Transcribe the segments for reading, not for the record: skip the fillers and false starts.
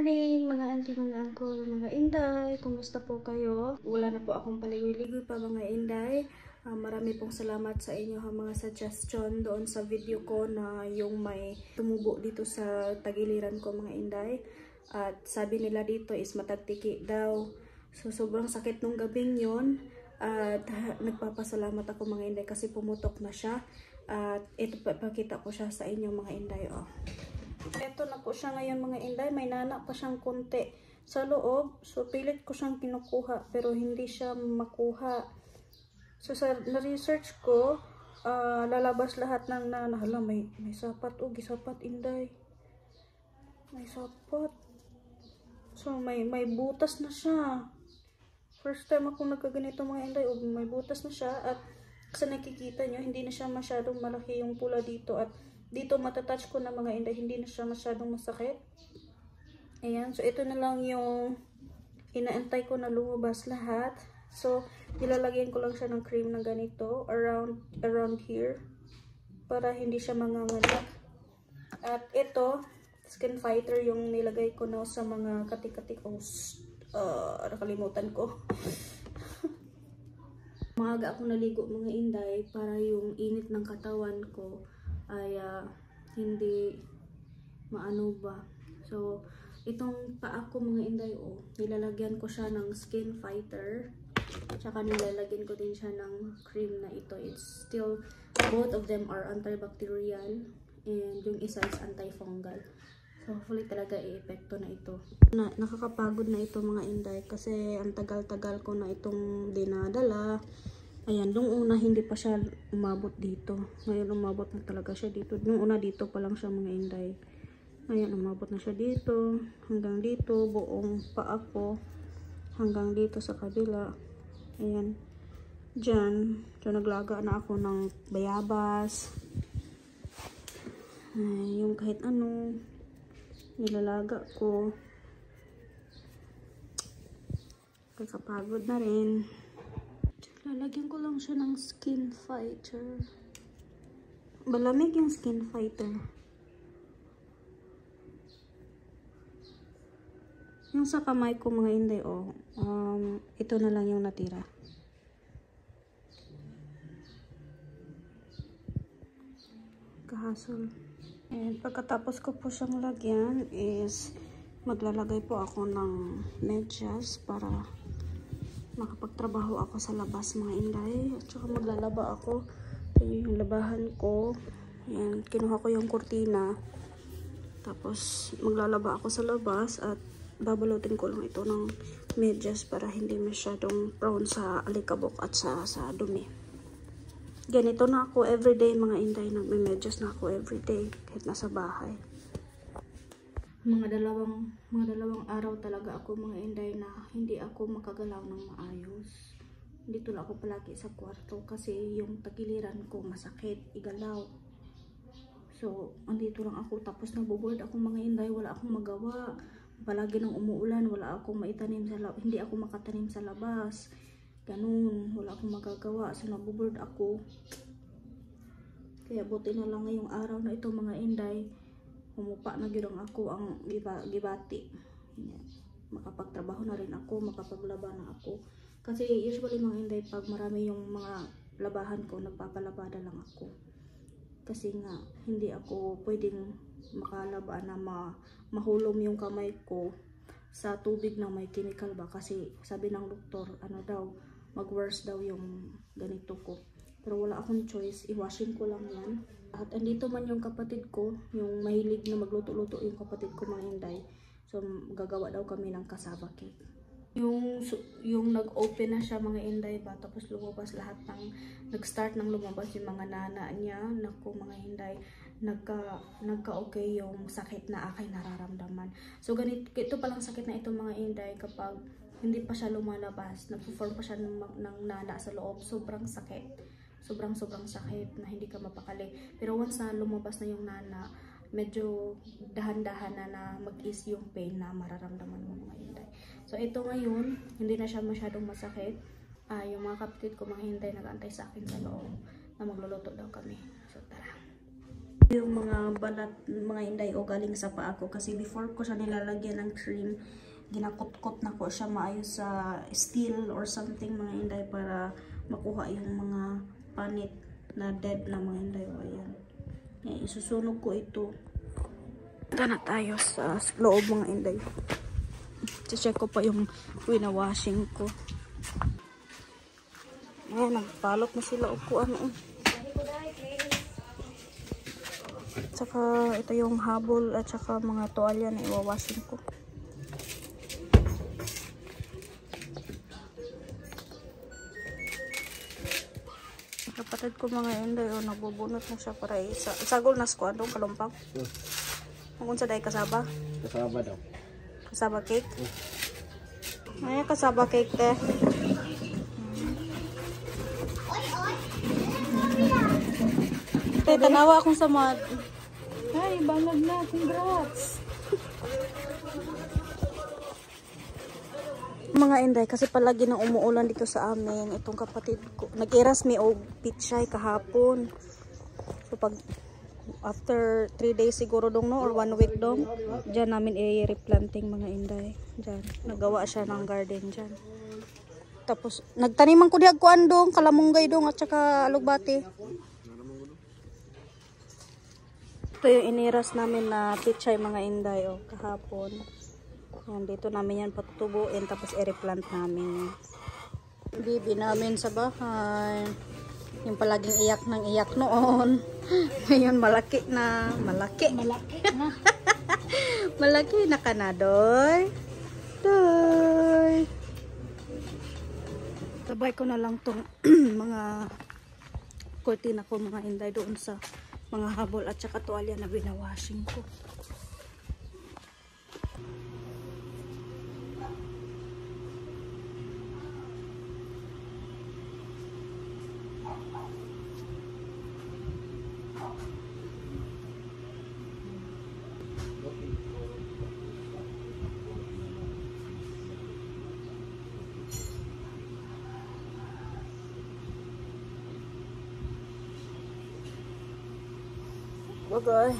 morning mga auntie, mga uncle, mga inday. Kumusta po kayo? Wala na po akong paligoy-ligoy pa mga inday. Marami pong salamat sa inyo mga suggestion doon sa video ko na yung may tumubo dito sa tagiliran ko mga inday. At sabi nila dito is matagtiki daw. So sobrang sakit nung gabing yon. At nagpapasalamat ako mga inday kasi pumutok na siya. At ito pakita ko siya sa inyo mga inday. Oh. Ito na po siya ngayon mga inday. May nana pa siyang konti sa loob. So pilit ko siyang kinukuha pero hindi siya makuha. So sa na-research ko, lalabas lahat ng nana. Hala, may sapat. Oh, gisapat inday. May sapat. So may butas na siya. First time akong nagkaganito mga inday. Oh, may butas na siya. At sa nakikita nyo, hindi na siya masyadong malaki yung pula dito. At dito matatouch ko na mga inday, hindi na siya masyadong masakit. Ayan, so ito na lang yung inaantay ko na lumabas lahat. So nilalagyan ko lang siya ng cream na ganito around here para hindi siya manganganak. At ito, skin fighter yung nilagay ko na sa mga katik-katik. Nakalimutan ko. Maaga ako naligo mga inday para yung init ng katawan ko ay hindi maano ba. So itong paa ko mga inday, nilalagyan ko siya ng skin fighter, tsaka nilalagyan ko din siya ng cream na ito. It's still, both of them are antibacterial and yung isa is antifungal. So hopefully talaga i-epekto na ito. Nakakapagod na ito mga inday kasi ang tagal-tagal ko na itong dinadala. Ayan, nung una hindi pa siya umabot dito. Ngayon umabot na talaga siya dito. Nung una dito pa lang siya mga inday. Ngayon umabot na siya dito. Hanggang dito, buong paa ko. Hanggang dito sa kabila. Ayan. Diyan naglaga na ako ng bayabas. Yung kahit ano. Nilalaga ko. Kakapagod na rin. Lalagyan ko lang siya ng skin fighter. Malamig yung skin fighter. Yung sa kamay ko mga inday, ito na lang yung natira. Kahasol. And pagkatapos ko po siyang lagyan is maglalagay po ako ng medyas para makapagtrabaho ako sa labas mga inday. At saka maglalaba ako. Ito yung labahan ko. Ayan, kinuha ko yung kurtina. Tapos maglalaba ako sa labas at babalutin ko lang ito ng medyas para hindi masyadong prone sa alikabok at sa dumi. Ganito na ako everyday mga inday. Nagme-medyas na ako everyday kahit nasa bahay. Mga dalawang araw talaga ako mga inday na hindi ako makagalaw ng maayos. Dito lang ako palagi sa kwarto kasi yung tagiliran ko masakit igalaw. So andito lang ako, tapos naboboard ako mga inday, wala akong magawa. Palagi nang umuulan, wala akong maitanim sa labas, hindi ako makatanim sa labas. Ganun, wala akong magagawa. So naboboard ako. Kaya buti na lang ngayong araw na ito mga inday, humupa na gyud ako ang gibati. Makapagtrabaho na rin ako, makapaglaba na ako. Kasi usually mga inday, pag marami yung mga labahan ko, nagpapalabada lang ako. Kasi nga, hindi ako pwedeng makalaba na mahulom yung kamay ko sa tubig na may chemical ba. Kasi sabi ng doktor, ano daw, mag-worse daw yung ganito ko. Pero wala akong choice, i-washing ko lang yan. At andito man yung kapatid ko, yung mahilig na magluto-luto yung kapatid ko mga inday. So gagawa daw kami ng cassava cake. Yung nag-open na siya mga inday ba, tapos lumabas lahat nag-start ng lumabas yung mga nana niya. Naku mga inday, nagka-okay yung sakit na aking nararamdaman. So ito palang sakit na ito mga inday, kapag hindi pa siya lumalabas, nag-form pa siya ng nana sa loob, sobrang sakit. Sobrang sakit na hindi ka mapakali. Pero once na lumabas na yung nana, medyo dahan-dahan na mag-ease yung pain na mararamdaman mo mga inday. So ito ngayon, hindi na siya masyadong masakit. Yung mga kapatid ko mga inday nag-aantay sa akin sa loob na magluluto daw kami. So tara. Yung mga balat, mga inday o galing sa paa ko. Kasi before ko siya nilalagyan ng cream, ginakot-kot na ko siya maayos sa steel or something mga inday para makuha yung mga panit na dead na mga inday. O ayan. Isusunog ko ito. Punta na tayo sa loob mga inday. Check ko pa yung wina-washing ko. Ayan, nagpalot na sila o kung ano. Tsaka ito yung habol at saka mga toalya na iwawashing ko. Kapatid ko mga inday o nagbubunot na siya para isagol na squad o kalumpang. Kung sa day kasaba? Kasaba daw. Kasaba cake? Ay, kasaba cake te. Tanawa akong samad. Ay, balag na. Congrats. Mga inday, kasi palagi nang umuulan dito sa amin. Itong kapatid ko. Nag-iras mi o pichay kahapon. So, pag after 3 days siguro dong no, or 1 week dong, dyan namin i-replanting mga inday. Dyan. Nagawa siya ng garden dyan. Tapos, nagtaniman ko diag ko andong, kalamunggay dong at saka alugbati. Ito yung iniras namin na pichay mga inday o kahapon. Yan, dito namin yan patutubuin tapos i-replant namin. Bibi namin sa bahay. Yung palaging iyak ng iyak noon. Ngayon malaki na. Malaki. Malaki na. Malaki na ka na, Doy. Doy. Tabay ko na lang tong mga kurtina ko mga inday doon sa mga habol at saka tuwalya na binawashing ko. Okay.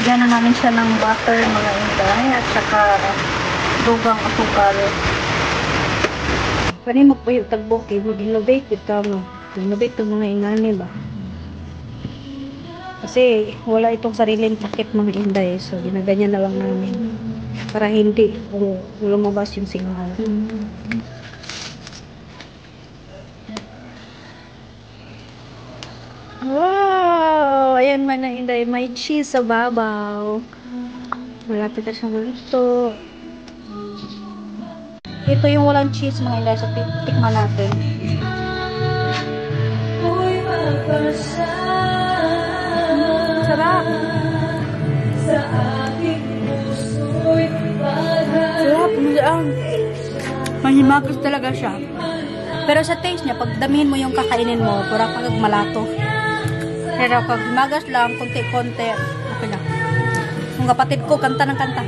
Lagyan na namin siya ng butter mga inday at saka dugang asukal. Pwede magpuyo tagbok eh. Mag-innovate ito mo. Innovate itong mga ingani ba? Kasi wala itong sariling pakit mga inday. So ginaganyan na lang namin. Para hindi lumabas yung singaw. Wow! Ayan man na inday. May cheese sa babaw. Malapit na siyang gusto. Ito yung walang cheese mga inday. So tikman natin. Sarap! Sarap! Mahimagas talaga siya. Pero sa taste niya, pag damihin mo yung kakainin mo, pura pag malato. Pero pag magas lang, konti-konti, okay na. Yung kapatid ko, kanta ng kanta.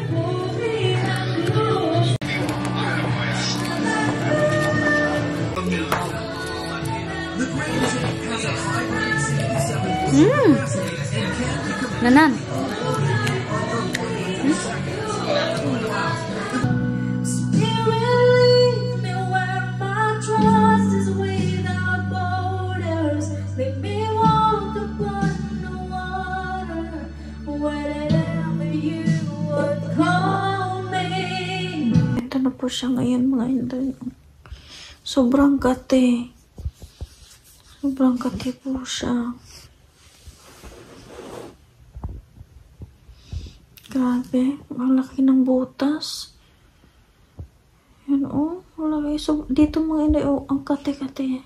Nanan. Ito na po siya ngayon mga inday. Sobrang kate. Sobrang kate po siya. Grabe, ang laki ng butas. Yan oh, malaki. So, dito mga inday, oh, ang kate-kate.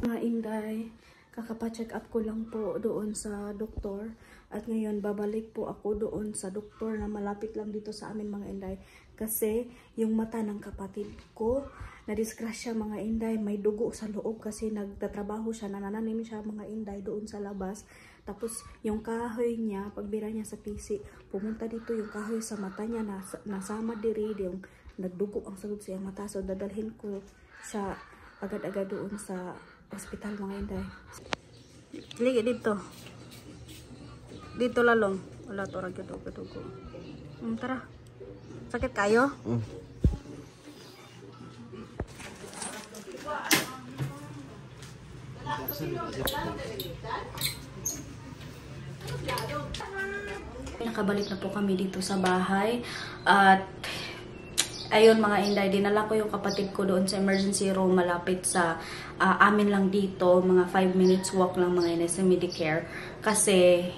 Mga Inday, kakapacheck up ko lang po doon sa doktor. At ngayon, babalik po ako doon sa doktor na malapit lang dito sa amin mga Inday. Kasi yung mata ng kapatid ko, nadisgrasya mga Inday, may dugo sa loob kasi nagtatrabaho siya, nanananim siya mga Inday doon sa labas. Tapos yung kahoy niya, pagbira niya sa PC, pumunta dito yung kahoy sa mata niya, nasama diri, yung nagdugo ang sagod sa iyang mata. So dadalhin ko siya agad-agad doon sa hospital mga Inday. Ligi dito. Dito lalong. Wala to ragyo dugo. Tara. Sakit kayo? Nakabalik na po kami dito sa bahay at ayun mga Inday, dinala ko yung kapatid ko doon sa emergency room malapit sa amin lang dito, mga 5 minutes walk lang mga Inday sa Medicare kasi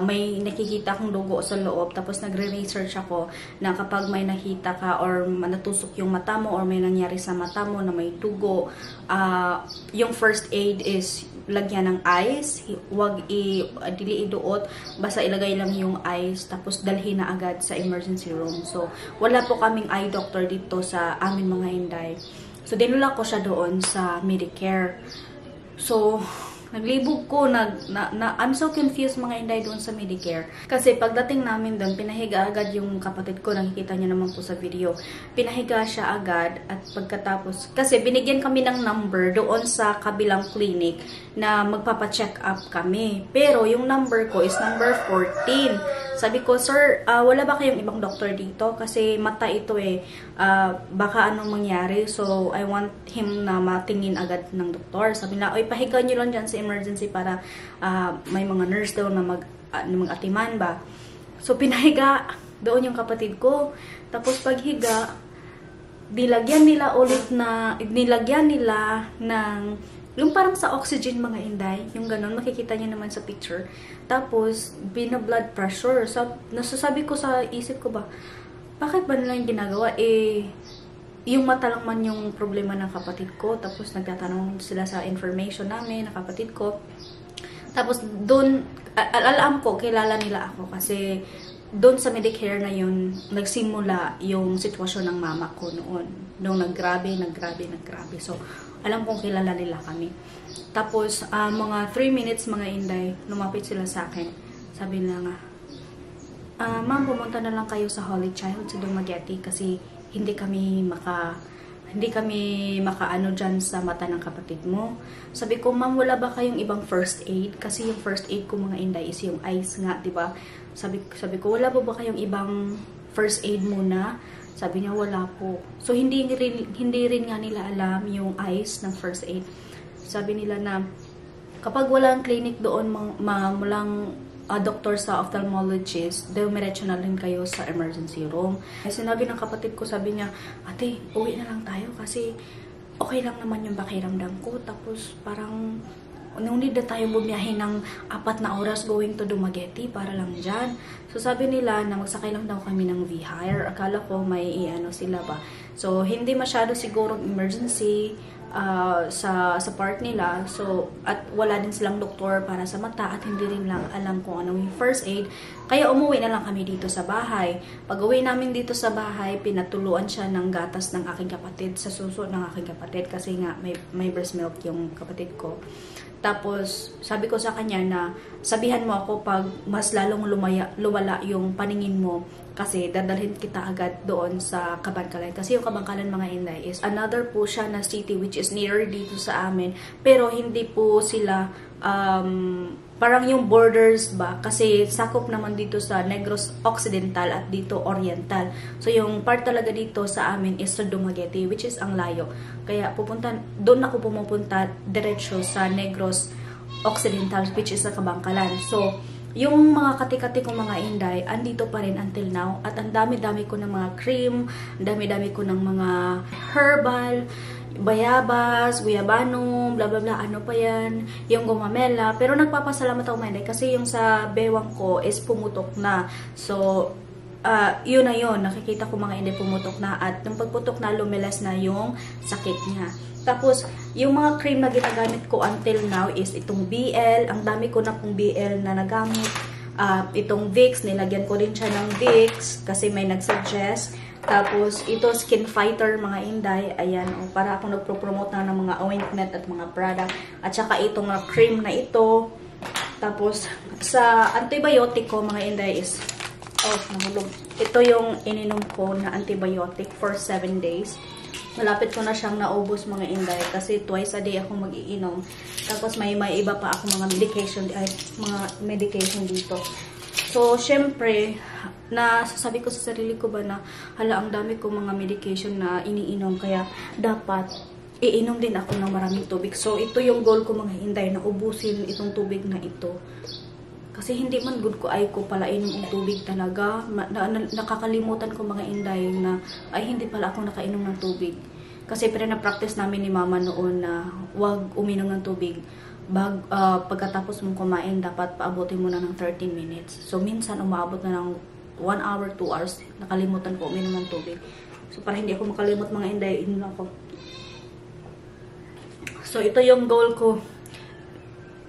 may nakikita akong dugo sa loob, tapos nagre-research ako na kapag may nakita ka or natusok yung mata mo or may nangyari sa mata mo na may dugo, yung first aid is lagyan ng ice, huwag dili iduot, basta ilagay lang yung ice, tapos dalhin na agad sa emergency room. So, wala po kaming eye doctor dito sa amin mga Inday. So, dinula ko siya doon sa Medicare. So, naglibog ko, I'm so confused mga Inday doon sa Medicare. Kasi pagdating namin doon, pinahiga agad yung kapatid ko, nakikita niya naman po sa video. Pinahiga siya agad at pagkatapos, kasi binigyan kami ng number doon sa kabilang clinic na magpapacheck up kami. Pero yung number ko is number 14. Sabi ko, sir, wala ba kayong ibang doktor dito? Kasi mata ito baka anong mangyari. So, I want him na matingin agad ng doktor. Sabi na, oy, pahiga nyo lang dyan sa emergency para may mga nurse daw na mag-atiman ba. So, pinahiga doon yung kapatid ko. Tapos, paghiga, nilagyan nila ng yung parang sa oxygen mga Inday, yung ganun, makikita niyo naman sa picture. Tapos, blood pressure. So, nasasabi ko sa isip ko ba, bakit ba nila yung ginagawa? Yung mata lang man yung problema ng kapatid ko. Tapos, nagtatanong sila sa information namin, ng kapatid ko. Tapos, doon, alam ko, kilala nila ako kasi doon sa Medicare na yun, nagsimula yung sitwasyon ng mama ko noon. Nung naggrabe. So, alam kong kilala nila kami. Tapos, mga 3 minutes mga Inday, lumapit sila sa akin. Sabi nila nga, ma'am, pumunta na lang kayo sa Holy Child sa Dumaguete kasi hindi kami makaano dyan sa mata ng kapatid mo. Sabi ko, ma'am, wala ba kayong ibang first aid? Kasi yung first aid ko mga Inday is yung ice nga, diba? Sabi ko, wala ba kayong ibang first aid muna? Sabi niya, wala po. So, hindi rin nga nila alam yung ice ng first aid. Sabi nila na, kapag walang clinic doon, walang doctor sa ophthalmologist, dumiretso na rin kayo sa emergency room. Sinabi ng kapatid ko, sabi niya, ate, uwi na lang tayo kasi okay lang naman yung pakiramdam ko. Tapos, parang nung need na tayo bumiyahe ng 4 na oras going to Dumaguete para lang dyan. So, sabi nila na magsakay lang daw kami ng V-Hire. Akala ko may sila ba. So, hindi masyado siguro emergency sa part nila. So, at wala din silang doktor para sa mata at hindi rin lang alam kung anong yung first aid. Kaya umuwi na lang kami dito sa bahay. Pag uwi namin dito sa bahay, pinatuluan siya ng gatas ng aking kapatid sa suso ng aking kapatid kasi nga may breast milk yung kapatid ko. Tapos, sabi ko sa kanya na sabihan mo ako pag mas lalong lumala yung paningin mo kasi dadalhin kita agad doon sa Kabangkalan. Kasi yung Kabangkalan mga Inday is another po siya na city which is near dito sa amin. Pero hindi po sila parang yung borders ba kasi sakop naman dito sa Negros Occidental at dito Oriental. So yung part talaga dito sa amin is sa Dumaguete which is ang layo. Kaya doon ako pumupunta diretso sa Negros Occidental which is sa Kabangkalan. So yung mga kati-kati kong mga Inday andito pa rin until now at ang dami-dami ko ng mga cream, ang dami-dami ko ng mga herbal, bayabas, guyabano, bla bla bla, ano pa yan, yung gumamela. Pero nagpapasalamat ako mga Inday kasi yung sa bewang ko is pumutok na. So, yun na yun, nakikita ko mga inday pumutok na, at nung pagputok na, lumilas na yung sakit niya. Tapos, yung mga cream na ginagamit ko until now is itong BL. Ang dami ko na pong BL na nagamit. Itong Vicks, nilagyan ko din siya ng Vicks kasi may nagsuggest. Tapos, ito Skin Fighter mga inday. Ayan, para ako nagpo-promote na ng mga ointment at mga product. At saka itong cream na ito. Tapos, sa antibiotic ko mga inday is, nahulog. Ito yung ininom ko na antibiotic for 7 days. Malapit ko na siyang naubos mga inday kasi twice a day ako mag-iinom. Tapos may iba pa ako mga medication dito. So, syempre, sabi ko sa sarili ko ba na, hala, ang dami ko mga medication na iniinom, kaya dapat iinom din ako ng maraming tubig. So, ito yung goal ko mga inday, na ubusin itong tubig na ito. Kasi hindi man good ko ay ko pala inom ng tubig talaga. Nakakalimutan ko mga inday na ay hindi pala ako nakainom ng tubig. Kasi na-practice namin ni mama noon na wag uminom ng tubig. Pagkatapos mong kumain, dapat paabutin mo na ng 30 minutes. So minsan umaabot na ng 1 hour, 2 hours. Nakalimutan ko uminom ng tubig. So para hindi ako makalimot mga inday, inom ako. So ito yung goal ko,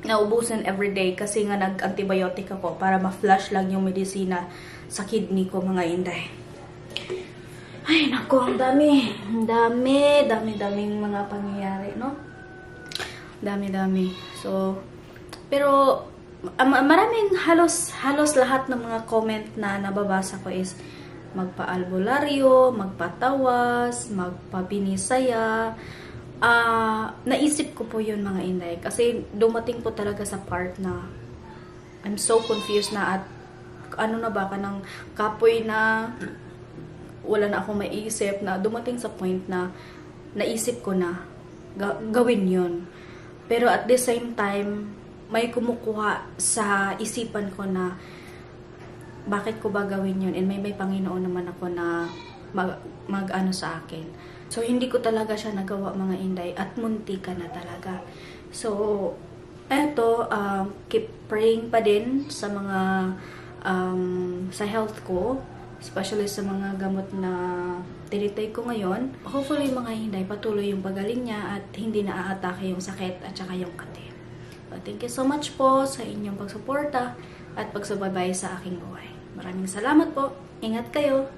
naubusan everyday kasi nga nag-antibiotic ako para ma-flush lang yung medisina sa kidney ko mga inday. Ay nako, ang daming mga pangyayari, no? Dami. So, pero maraming halos lahat ng mga comment na nababasa ko is magpa-albularyo, magpatawas, magpabinisaya. Naisip ko po yun mga inday kasi dumating po talaga sa part na I'm so confused na, at ano na ba ka ng kapoy na wala na akong maiisip, na dumating sa point na naisip ko na gawin yun. Pero at the same time, may kumukuha sa isipan ko na bakit ko ba gawin yun, and may Panginoon naman ako na mag-ano sa akin. So, hindi ko talaga siya nagawa mga inday, at munti ka na talaga. So, eto, keep praying pa din sa mga, sa health ko, especially sa mga gamot na tinitake ko ngayon. Hopefully mga inday, patuloy yung pagaling niya at hindi na aatake yung sakit at saka yung kati. So, thank you so much po sa inyong pagsuporta at pagsubaybay sa aking buhay. Maraming salamat po. Ingat kayo.